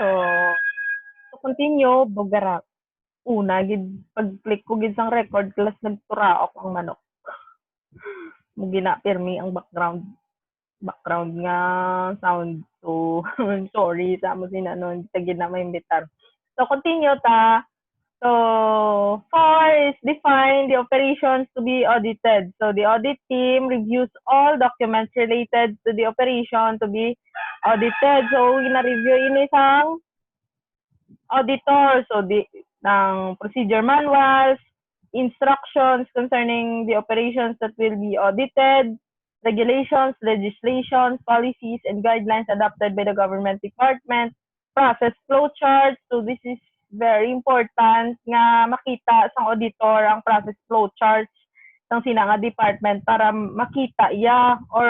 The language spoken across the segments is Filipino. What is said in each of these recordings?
So, to continue, bugara. Una, gid, pag-click ko gid sang record, class nagturaok ang manok. Mugina pirmi ang background nga sound. So, sorry sa mo sinanon, tagid na maimbitar. So, continue ta. So, 4 is define the operations to be audited. So, the audit team reviews all documents related to the operation to be audited. So, gina-review ini sang auditor. So, ng procedure manuals, instructions concerning the operations that will be audited, regulations, legislations, policies, and guidelines adopted by the government department, process flowcharts. So this is very important nga makita sa auditor ang process flowcharts ng sina nga department para makita ya or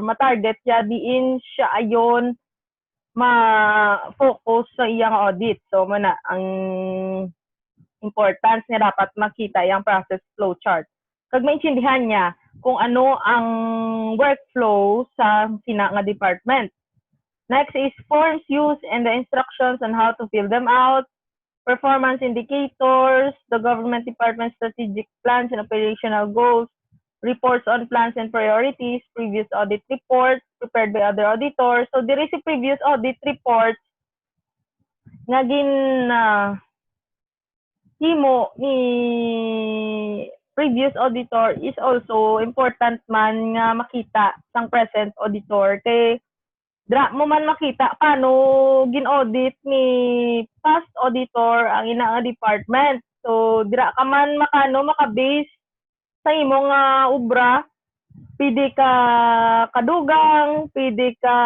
matarget ya diin siya ayon ma-focus sa iyang audit. So, muna, ang importance niya dapat makita yung process flow chart. Kag maintindihan niya kung ano ang workflow sa sina nga department. Next is forms used and the instructions on how to fill them out, performance indicators, the government department strategic plans and operational goals, reports on plans and priorities, previous audit reports prepared by other auditors. So, diri si previous audit reports nga himo ni previous auditor is also important man nga makita sang present auditor kay dra mo man makita paano gin-audit ni past auditor ang ina nga department. So dira ka man makabase sa imong obra, pwede ka kadugang, pwede ka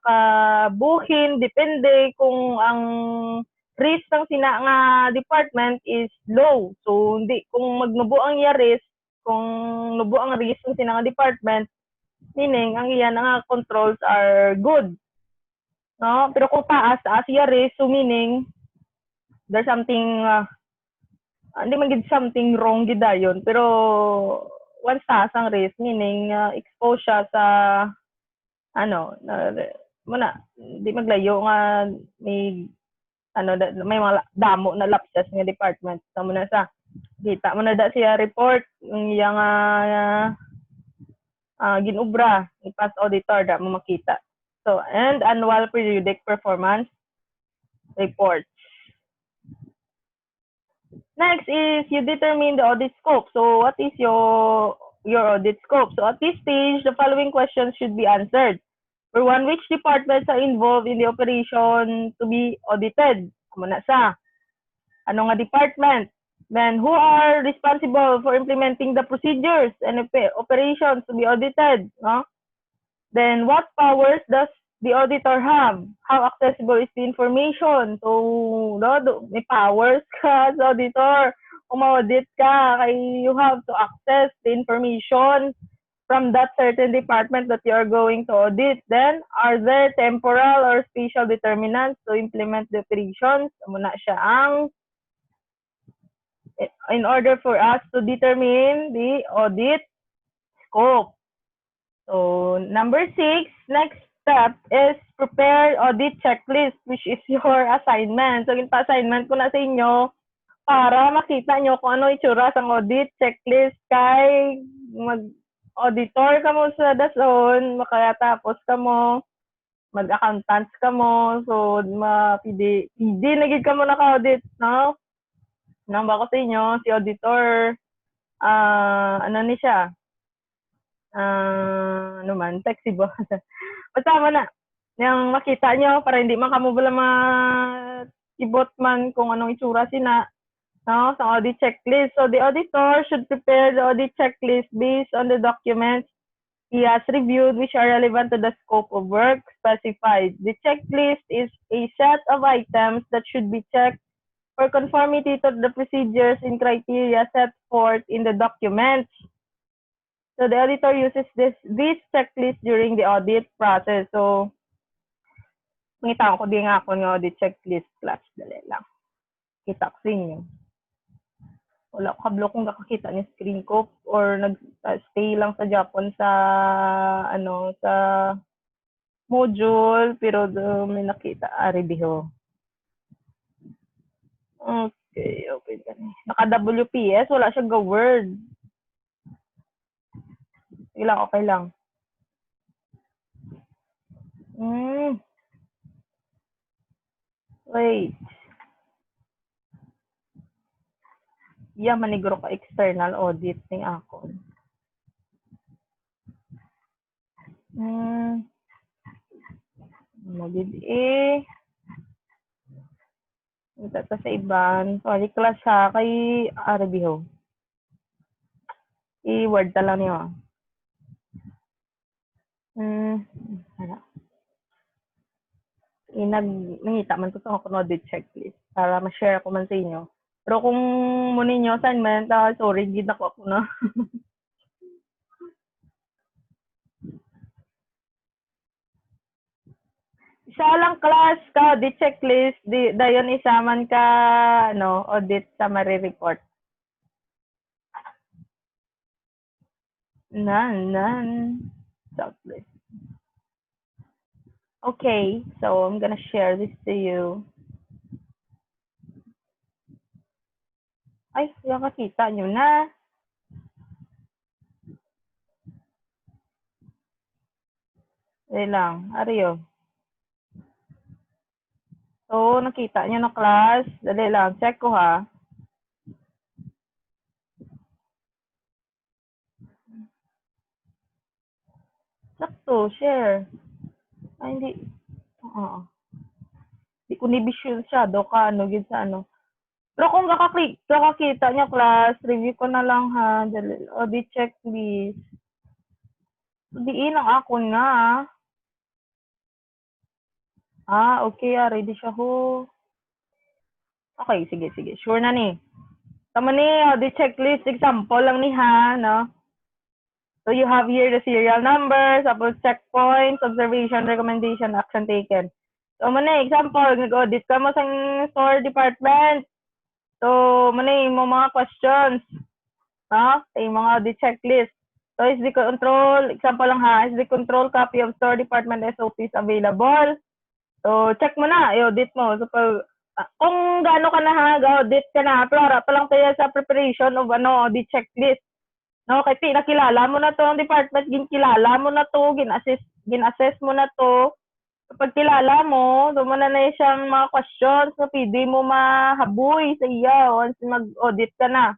kabuhin, depende kung ang risk ng sina nga department is low. So, hindi, kung magnubo ang iya risk, kung nubo ang risk ng sina nga department, meaning, ang iya nga controls are good. No? Pero kung taas iya risk, so meaning, there's something, hindi man gid something wrong gid dayon. Pero, once taas ang risk, meaning, expose siya sa, muna, hindi maglayo nga may may mga damo na lapses nga department. So, muna sa, kita mo na da siya report, yung iyang ginubra, ni past auditor, da mo makita. So, and annual periodic performance report. Next is you determine the audit scope. So, what is your audit scope? So, at this stage, the following questions should be answered. For one, which departments are involved in the operation to be audited? Muna sa, ano nga department? Then, who are responsible for implementing the procedures and operations to be audited? No? Then, what powers does the auditor have? How accessible is the information? So, may powers ka sa auditor. Kung ma-audit ka, you have to access the information from that certain department that you are going to audit. Then, are there temporal or spatial determinants to implement the operations? Muna siya ang in order for us to determine the audit scope. So, number 6, next step is prepare audit checklist, which is your assignment. So, yung pa-assignment ko na sa inyo para makita nyo kung ano itsura sa audit checklist kay mag-auditor ka mo sa dason, makatapos ka mo, mag-accountants ka mo, so, pidi nagig ka mo naka-audit, no? Nang ba ko sa inyo, si auditor, ano ni siya, ano man, flexible. Basta mo na, yung makita nyo, para hindi man kamo bala ibot man kung anong itsura sina, no, sa audit checklist. So, the auditor should prepare the audit checklist based on the documents he has reviewed which are relevant to the scope of work specified. The checklist is a set of items that should be checked for conformity to the procedures and criteria set forth in the documents. So the auditor uses this checklist during the audit process. So, mangita ko din nga ako ng audit checklist class. Dali lang. Kita ko sa inyo. Wala ko kablo kung nakakita ni screen ko or nag-stay lang sa Japan sa module, pero may nakita, Aribiho. Okay, open ka na. Naka-WPS, wala siyang ga-Word. Sige lang, okay lang. Wait. Yeah, maniguro ka external audit ng akon. Magid ito sa iban. Sorry, class ha, kay Arabiho. I-word ta lang niyo. Hala. Nangita man to sa ako audit checklist para ma-share ko man sa inyo. Pero kung muna ninyo assignment, sorry, gid ako na. Isa lang class ka, audit checklist, dayon isa man ka, audit summary report. None. Checklist. Okay, so I'm gonna share this to you. Ay, yung kakita nyo na. Dali lang, Ario. So, nakita nyo na class. Dali lang, check ko ha. Sakto, share. Ay, hindi. Oo. Hindi ko ni-visual siya. Do ka, gid sa ano. Pero kung kakakita nyo class, review ko na lang ha. Dali, audit checklist. Diin ang ako nga. Okay. Ready siya ho. Okay, sige. Sure na ni. Tama ni, audit checklist. Example lang ni ha, no? So you have here the serial number, tapos checkpoints, observation, recommendation, action taken. So muna example, nag-audit ka mo sa store department. So muna mo mga questions. No? Yung mga audit checklist. So is the control, example lang ha, is the control copy of store department SOPs available? So check mo na, i-audit mo. So kung gaano ka na ha, ga-audit ka na, pero pa lang tayo sa preparation of audit checklist. No, kay pinakilala mo na to ang department, ginkilala mo na to, ginassess mo na to. Kapag kilala mo, doon mo na siyang mga questions na pwede mo mahaboy sa iya once mag-audit ka na.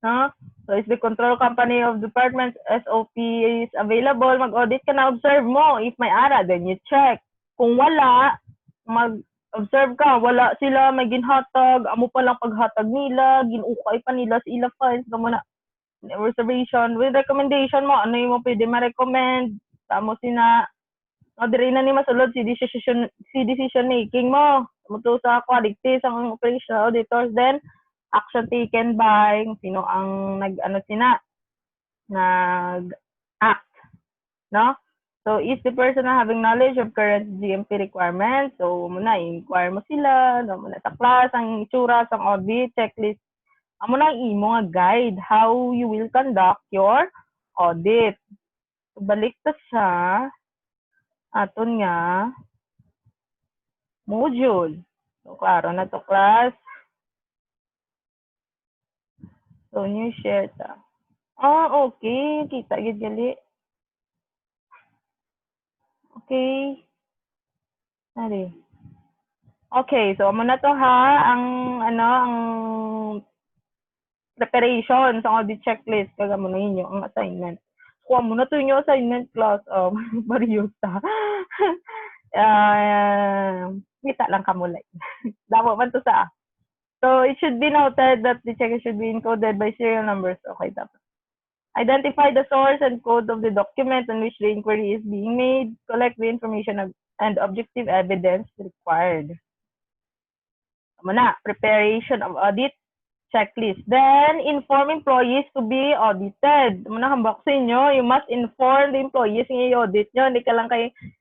No? So, is the control company of department's SOP is available? Mag-audit ka na, observe mo. If may ara, then you check. Kung wala, mag-observe ka, wala sila, may ginhatag, amo pa lang paghatag nila, ginukay pa nila sa ila files, mo na reservation with recommendation mo, ano yung mo pwede ma-recommend, tamo sina, diri na ni masulod si decision making mo, muto sa quality sa operational auditors, then action taken by sino ang nag-act, no? So, is the person having knowledge of current GMP requirements? So, muna, inquire mo sila, muna sa class, ang itsura, ang audit, checklist, amo na imo nga guide how you will conduct your audit. So, balik ta sa aton nga module. So, klaro na to class. So, new share ta. Okay. Kita gid gali. Okay. Ari. Okay, so amo na to ha ang ang preparation sa audit checklist kaga mo na inyo ang assignment. Kuha mo na to inyo assignment class Mariusta. Kita lang kamulay. Damo man to sa. So it should be noted that the check should be encoded by serial numbers. Okay, dapat. Identify the source and code of the document on which the inquiry is being made. Collect the information and objective evidence required. Muna, preparation of audit checklist. Then, inform employees to be audited. Muna, hambak sa inyo, you must inform the employees ng i-audit nyo. Hindi ka lang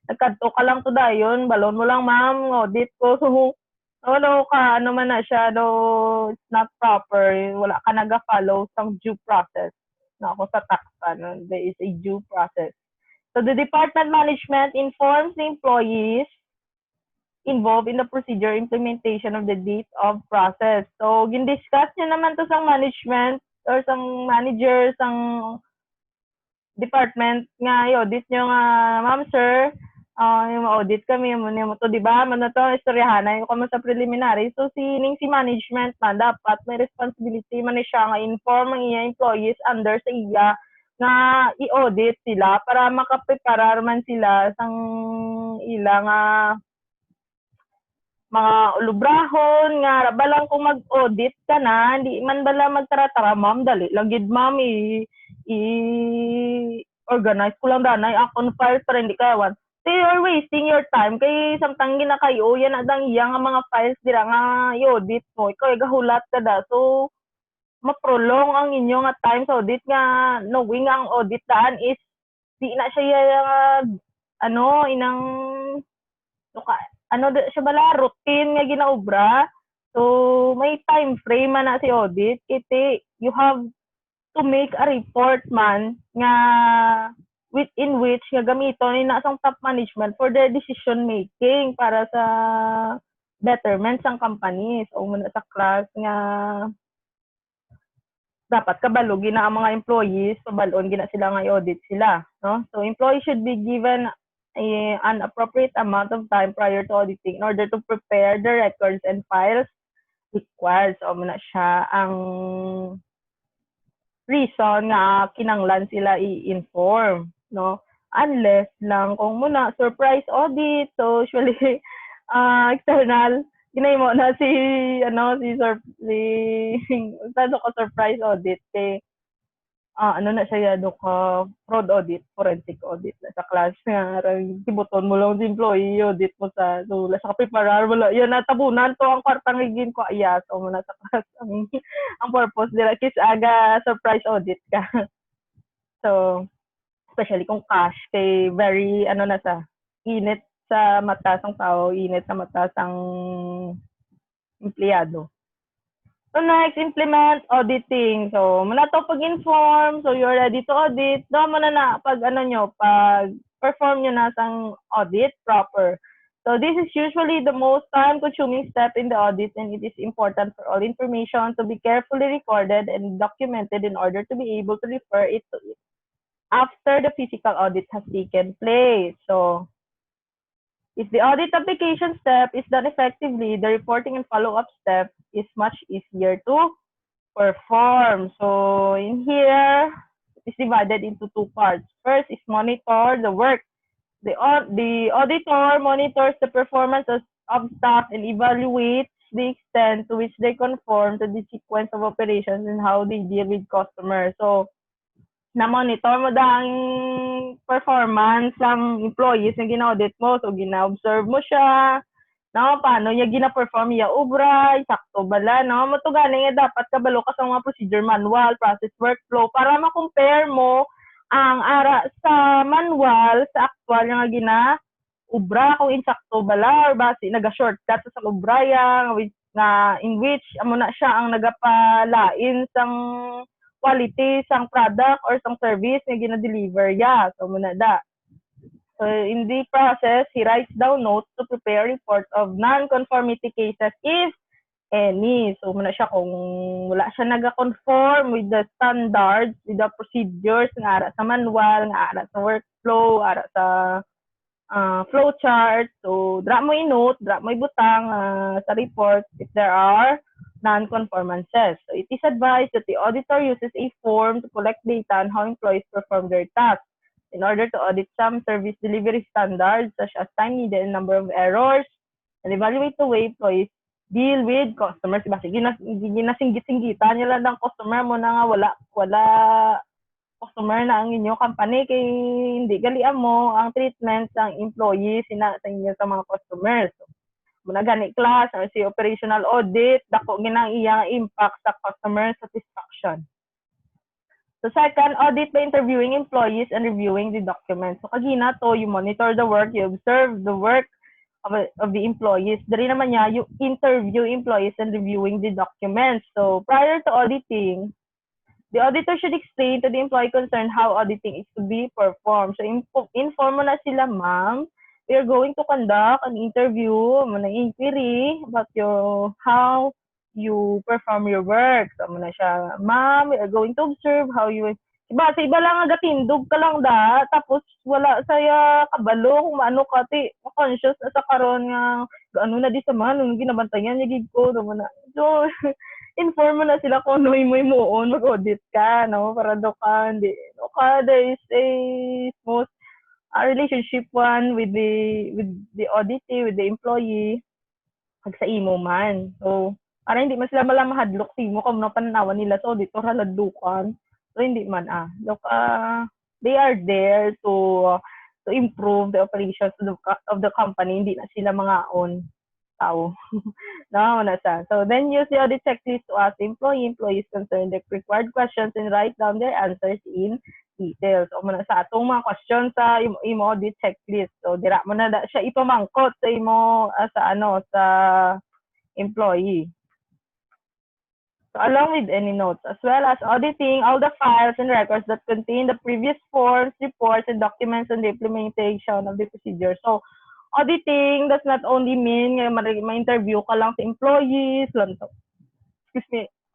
nagkanto ka lang to dayon, balon mo lang, ma'am, audit ko. So, ano man na siya, it's not proper. Wala ka naga-follow sa due process. Ako sa tax, there is a due process. So the department management informs the employees involved in the procedure implementation of the date of process. So, gindiscuss niya naman to sa management or sa manager, sa department nga i-audit nyo nga, ma'am, sir, yung audit kami, yung to, di ba? Ano to, istoryahan yung kamo sa preliminary. So, si management man, dapat may responsibility man siya nga inform ang iya employees under sa iya nga i-audit sila para makapreparar man sila sang ilang mga ulubrahon nga balang kung mag-audit ka na, hindi man bala magtara-tara, ma'am, dali lang gid ma'am i-organize ko lang danay akong files para hindi ka ewan. So you're wasting your time kay samtang ginakayo yan adang iya nga mga files dira nga i-audit mo, ikaw gahulat ka da. So maprolong ang inyo nga time sa audit nga knowing nga ang audit daan is di na siya inang siya bala routine nga ginaobra. So may time frame man na si audit kiti you have to make a report man nga within which nga gamiton ni nasang top management for their decision making para sa betterment sang company. So muna sa class nga dapat kabalo gina ang mga employees pabalon gina sila nga i-audit sila, no? So employees should be given an appropriate amount of time prior to auditing in order to prepare the records and files required. So muna siya ang reason nga kinanglan sila i-inform, no? Unless lang kung muna surprise audit, so usually external ginahimo na si surprise audit kay na siya ka fraud audit, forensic audit na sa class nga tibuton mo lang si employee audit mo sa so sa preparar wala yan natabunan to ang kwartang higin ko ayas o mo na sa class ang purpose dila kis aga surprise audit ka. So especially kung cash kay very na sa init sa mata sang tao, init sa mata sang empleyado. So next, implement auditing. So muna to pag-inform, so you're ready to audit. Doon mo na pag pag perform nyo na sang audit proper. So this is usually the most time-consuming step in the audit, and it is important for all information to be carefully recorded and documented in order to be able to refer it to it after the physical audit has taken place. So if the audit application step is done effectively, the reporting and follow-up step is much easier to perform. So in here, it is divided into two parts. First is monitor the work. The auditor monitors the performance of staff and evaluates the extent to which they conform to the sequence of operations and how they deal with customers. So na-monitor mo ang performance ng employees na gina-audit mo. So, gina-observe mo siya. No, paano niya gina-perform niya obra, sakto bala, no? Matugani nga dapat kabalo ka sa mga procedure manual, process workflow para ma-compare mo ang ara sa manual sa actual nga gina-obra kung insakto bala or base naga-shortcut sa obra nga in which amo na siya ang nagapalain sang quality sang product or sang service na gina-deliver ya. So muna da. So in the process, he writes down notes to prepare a report of non-conformity cases if any. So muna siya kung wala siya naga-conform with the standards, with the procedures nga ara sa manual, nga ara sa workflow, ara sa flow chart. So dra mo i-note, dra mo ibutang sa report if there are non-conformances. So it is advised that the auditor uses a form to collect data on how employees perform their tasks in order to audit some service delivery standards such as time needed and number of errors and evaluate the way employees deal with customers. Diba? Sige, ginasinggit-singgitan nila ng customer mo na nga wala customer na ang inyo company kay hindi galian mo ang treatment ng employees sa inyo sa mga customers. So, muna gani class or si operational audit dako ginang iyang impact sa customer satisfaction. So second, audit by interviewing employees and reviewing the documents. So kagina to, you monitor the work, you observe the work of the employees. Dari naman niya, you interview employees and reviewing the documents. So prior to auditing, The auditor should explain to the employee concerned how auditing is to be performed. So, inform mo na sila, ma'am, we are going to conduct an interview, an inquiry about how you perform your work. So, mo na siya, ma'am, we are going to observe how you, iba, sa iba lang agatindog ka lang da, tapos wala saya kabalo kung ano ka, ti, conscious na sa karon nga, ano na di sa man, nung ginabantayan niya gig ko, naman na. So, inform mo na sila kung ano mo on, mag-audit ka, no? Para do ka, hindi, no ka, there is a smooth relationship one with the auditee, with the employee, pag sa imo man. So, para hindi man sila malamahadlok mo kung no pananawan nila sa auditor haladlukan. So, hindi man Look, they are there to improve the operations of the company. Hindi na sila mga on tao. No, na siya. So, then use the audit checklist to ask the employees concerned the required questions and write down their answers in details. O muna sa atong mga questions sa imo audit checklist. So, dira mo na siya ipamangkot sa imo sa employee. So, along with any notes, as well as auditing all the files and records that contain the previous forms, reports, and documents on the implementation of the procedure. So, auditing does not only mean ma-interview ka lang sa employees,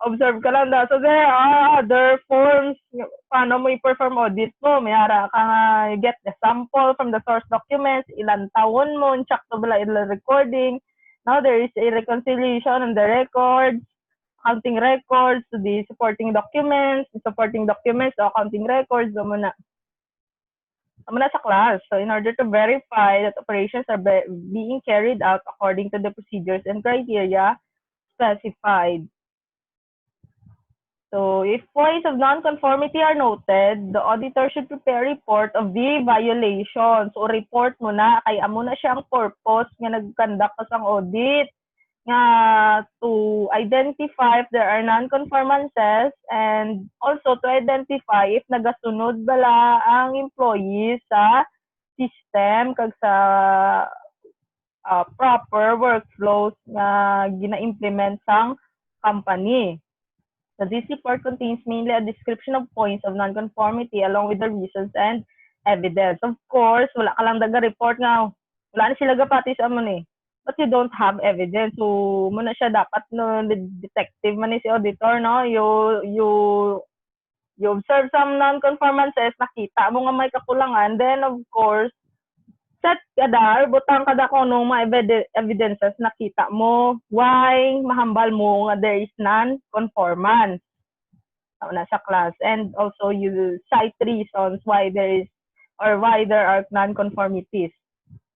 observe ka lang daw. So, there are other forms paano mo i-perform audit mo. Mayara ka nga get the sample from the source documents, ilan taon mo, check to bala ilang recording. Now, there is a reconciliation on the records, accounting records to the supporting documents, o accounting records, muna sa class. So, in order to verify that operations are being carried out according to the procedures and criteria specified. So, if points of non-conformity are noted, the auditor should prepare a report of the violations. So, report mo na, kaya mo na siya ang purpose nga nag-conduct ka sang audit nga to identify if there are non-conformances and also to identify if nagasunod bala ang employees sa system kag sa proper workflows nga gina-implement sang company. So this report contains mainly a description of points of non-conformity along with the reasons and evidence. Of course, wala ka lang daga report nga wala na sila gapati sa amon but you don't have evidence. So, muna siya dapat no detective man si auditor, no? You observe some non-conformances, nakita mo nga may kakulangan, then of course, set kada, butang kada kung anong mga evidences nakita mo, why mahambal mo nga there is non-conformance na sa class. And also, you cite reasons why there are non-conformities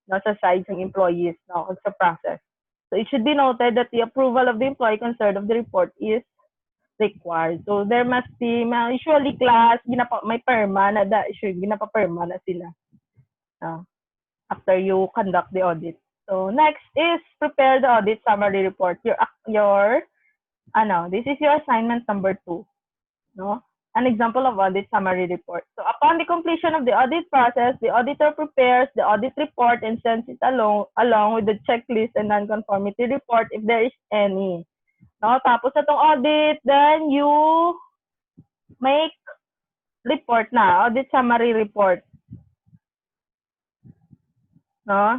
sa side ng employees sa process. So it should be noted that the approval of the employee concerned of the report is required. So there must be, usually class, may perma na ginapaperma na sila after you conduct the audit. So next is prepare the audit summary report. This is your assignment number 2. No? An example of audit summary report. So upon the completion of the audit process, the auditor prepares the audit report and sends it along with the checklist and non-conformity report if there is any. No? Tapos sa itong audit, then you make report na, audit summary report. No?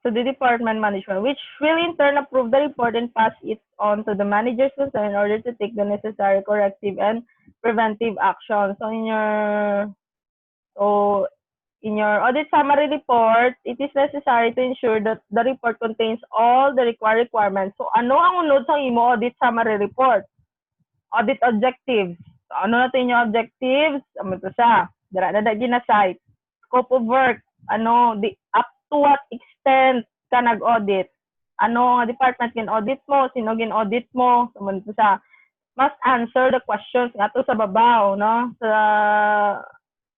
To the department management, which will in turn approve the report and pass it on to the managers concerned in order to take the necessary corrective and preventive action. So in your audit summary report, it is necessary to ensure that the report contains all the required requirements. So ano ang unod sa imo audit summary report? Audit objectives. So ano natin yung objectives? Ano to siya? Dira na gina-cite. Scope of work. Up to what extent ka nag-audit? Ano ang department gin-audit mo? Sino gin-audit mo? So ano to siya? Must answer the questions nga to sa babaw, no? Sa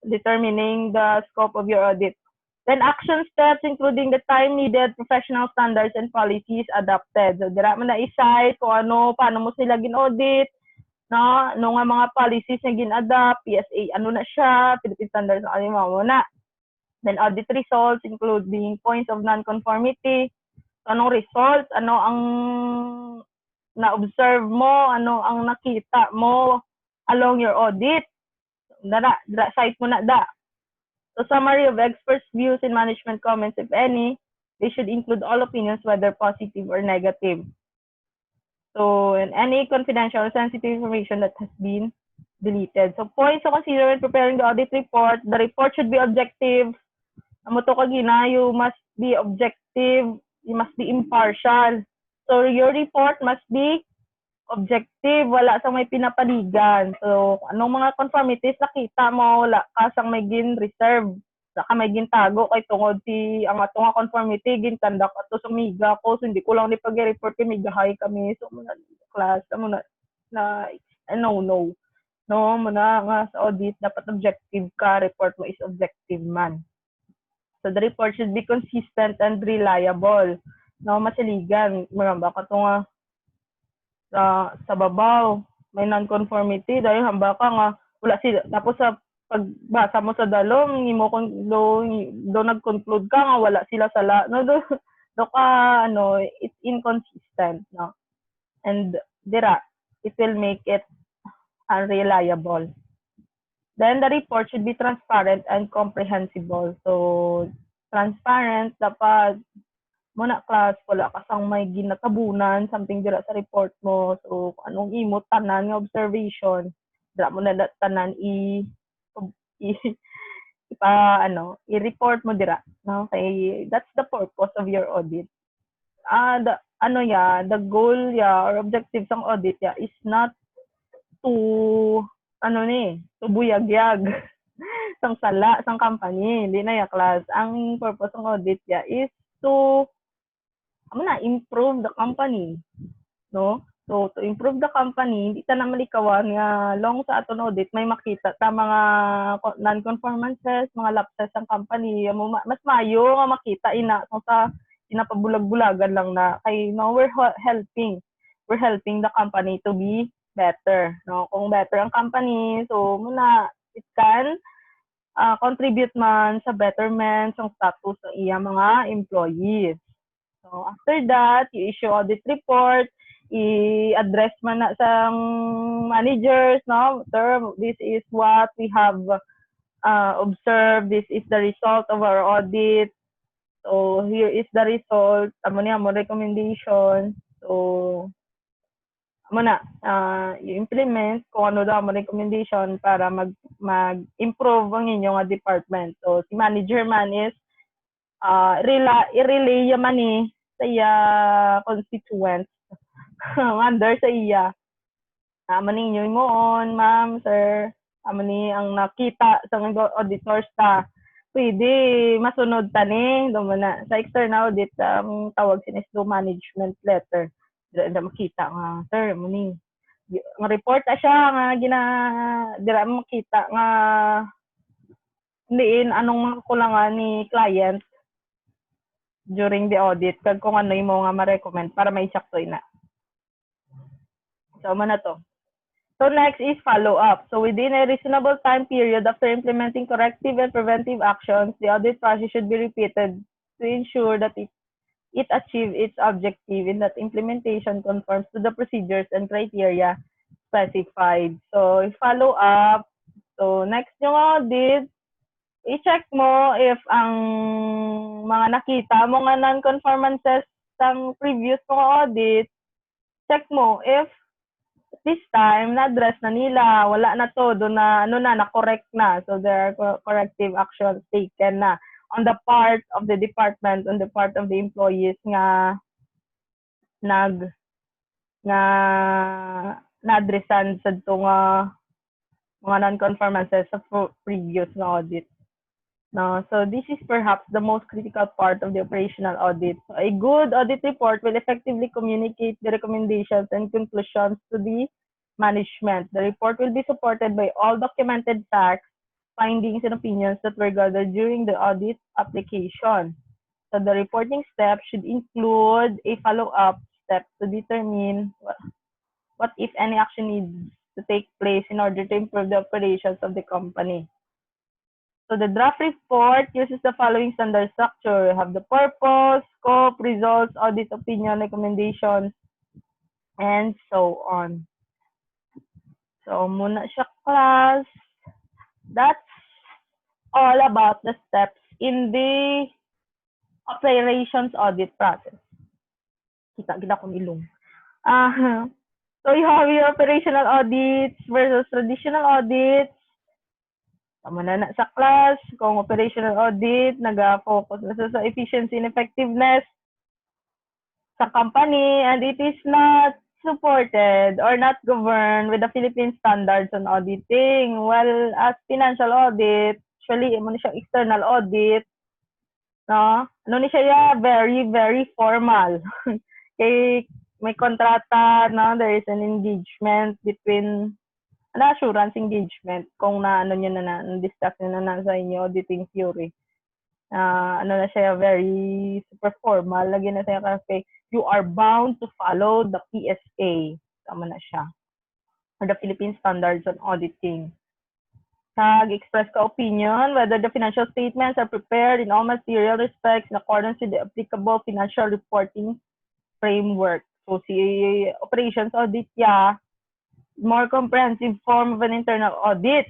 determining the scope of your audit. Then action steps including the time needed, professional standards, and policies adopted. So, dira mo na isay kung paano mo sila gin-audit, no? Ano nga mga policies na gin-adopt, PSA, na siya, Philippine Standards, mo na. Then audit results including points of non-conformity. So, anong results? Ano ang na-observe mo, ano ang nakita mo, along your audit. Cite mo na da. So summary of experts' views and management comments, if any, they should include all opinions, whether positive or negative. So, and any confidential or sensitive information that has been deleted. So, points to consider when preparing the audit report. The report should be objective. Amo to kagina, you must be objective. You must be impartial. So, your report must be objective. Wala sang may pinapaligan. So, anong mga conformities nakita mo, wala ka sang may gin reserve. Wala ka may gintago kay tungod si ang atong conformity ginkandak ato sa miga ko, so hindi ko lang ni pag-report kay migahay kami, so muna class muna na no muna nga sa audit dapat objective ka, report mo is objective man. So the report should be consistent and reliable, no, masaligan maramba ka to nga sa babaw may non-conformity dahil hamba ka nga wala sila tapos sa pagbasa mo sa dalom imo kung do nag-conclude ka nga wala sila sala no do ka ano it's inconsistent, no, and dira it will make it unreliable. Then the report should be transparent and comprehensible. So transparent dapat muna class wala ka sang may ginatabunan something dira sa report mo, so anong imo tanan nga observation dira mo na tanan i-report mo dira, no? Okay, that's the purpose of your audit. The goal or objective ng audit is not to to buyagyag sang sala sang company, hindi na ya class. Ang purpose ng audit is to improve the company, no? So, to improve the company, hindi ta na malikawan nga long sa aton audit may makita ta mga non-conformances, mga lapses ng company. Mas mayo nga makita ina kung sa pinapabulag-bulagan lang na kay no we're helping the company to be better, no? Kung better ang company, so muna it can contribute man sa betterment ng status ng iya mga employees. So, after that, you issue audit report, i-address man na sa managers, no? Sir, this is what we have observed. This is the result of our audit. So, here is the result. Amo niya, mo recommendation. So, i-implement kung ano daw mo recommendation para mag-improve ang inyong department. So, si manager man is i-relay man sa iya constituents under sa iya. Maning ninyo mo on, ma'am, sir, ni ang nakita sa mga auditors ta. Pwede masunod tani na sa external audit ang tawag sinisdo management letter. Dira makita nga, sir, muni nga report siya nga dira makita nga diin anong mga kakulangan ni client during the audit kag kung ano imo nga ma-recommend para maisaktoy na. So, na to. So, next is follow-up. So, within a reasonable time period after implementing corrective and preventive actions, the audit process should be repeated to ensure that it achieves its objective and that implementation conforms to the procedures and criteria specified. So, follow-up. So, next yung audit, i-check mo if ang mga nakita mo nga non-conformances ng previous mga audit, check mo if this time na-address na nila, wala na to, doon na na-correct na. So there are corrective actions taken na on the part of the department, on the part of the employees nga na-addressan sa itong mga non-conformances sa previous na audit. No, so this is perhaps the most critical part of the operational audit. So a good audit report will effectively communicate the recommendations and conclusions to the management. The report will be supported by all documented facts, findings, and opinions that were gathered during the audit application. So the reporting steps should include a follow-up step to determine what, if any, action needs to take place in order to improve the operations of the company. So the draft report uses the following standard structure. You have the purpose, scope, results, audit opinion, recommendations, and so on. So, muna siya class. That's all about the steps in the operations audit process. Kita kong ilong. So, you have your operational audits versus traditional audits. Tama na sa class, kung operational audit, nag-focus na sa efficiency and effectiveness sa company, and it is not supported or not governed with the Philippine standards on auditing. Well, as financial audit, actually, mo siya external audit, no? Ano ni siya, very, very formal. Kay may kontrata, no? There is an engagement between an assurance engagement kung na ano niyo na discuss niyo na sa inyo auditing theory. Ano na siya, very super formal. Lagi na siya kasi you are bound to follow the PSA. Tama na siya. Or the Philippine Standards on Auditing. Nag-express ka opinion whether the financial statements are prepared in all material respects in accordance with the applicable financial reporting framework. So, si operations audit niya, more comprehensive form of an internal audit.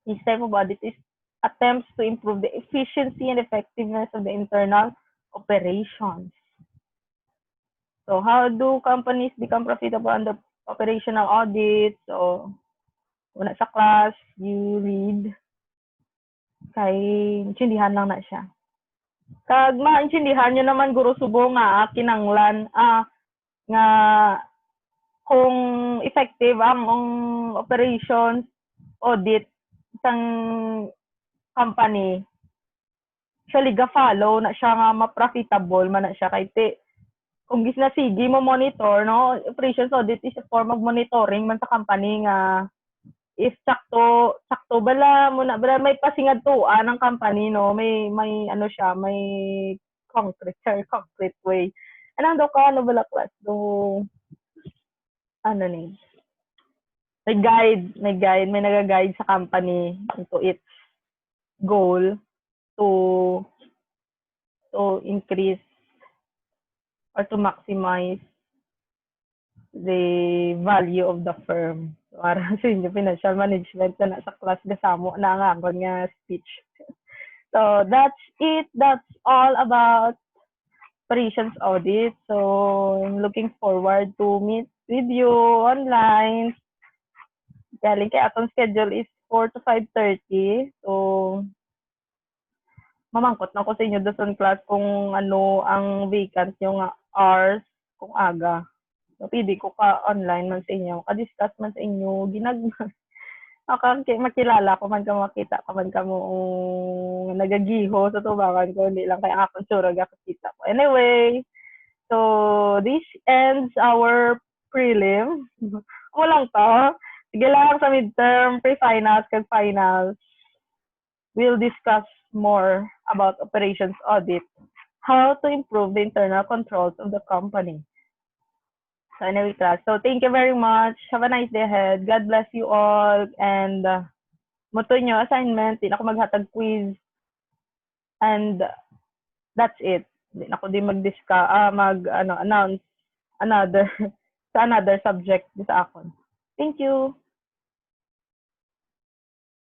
This type of audit is attempts to improve the efficiency and effectiveness of the internal operations. So, how do companies become profitable under operational audit? So, una sa class, you read. Kay, intindihan lang na siya. Kag maintindihan nyo naman, guro subo nga, kinanglan, nga, kung effective ang operations audit isang company, actually ga-follow na siya nga ma-profitable man na siya kay kung gis na sige mo monitor, no, operations audit is a form of monitoring man sa company nga if sakto bala mo na bala may pasingad tuan ng company, no, may ano siya, may concrete way. Anong daw ka ano bala class do ano ni may nag-guide sa company into its goal to increase or to maximize the value of the firm. So, para sa inyo, financial management na nasa class kasamo na nga ako nga speech. So, that's it. That's all about operations audit. So, I'm looking forward to meet with you online. Galing kay atong schedule is 4 to 5:30. So, mamangkot na ko sa inyo doon class kung ano ang vacant yung hours kung aga. So, pwede ko ka online man sa inyo, ka-discuss man sa inyo, makilala ko man ka makita ka man ka mo nagagiho sa tubangan ko, hindi lang kaya akong tsura kakita ko. Anyway, so this ends our prelim. Ako lang to. Sige lang sa midterm, pre-finals, kag finals. We'll discuss more about operations audit, how to improve the internal controls of the company. So anyway, class. So thank you very much. Have a nice day ahead. God bless you all. And moto nyo, assignment. Di na ako maghatag quiz. And that's it. Di na ako din announce another sa another subject sa akon. Thank you.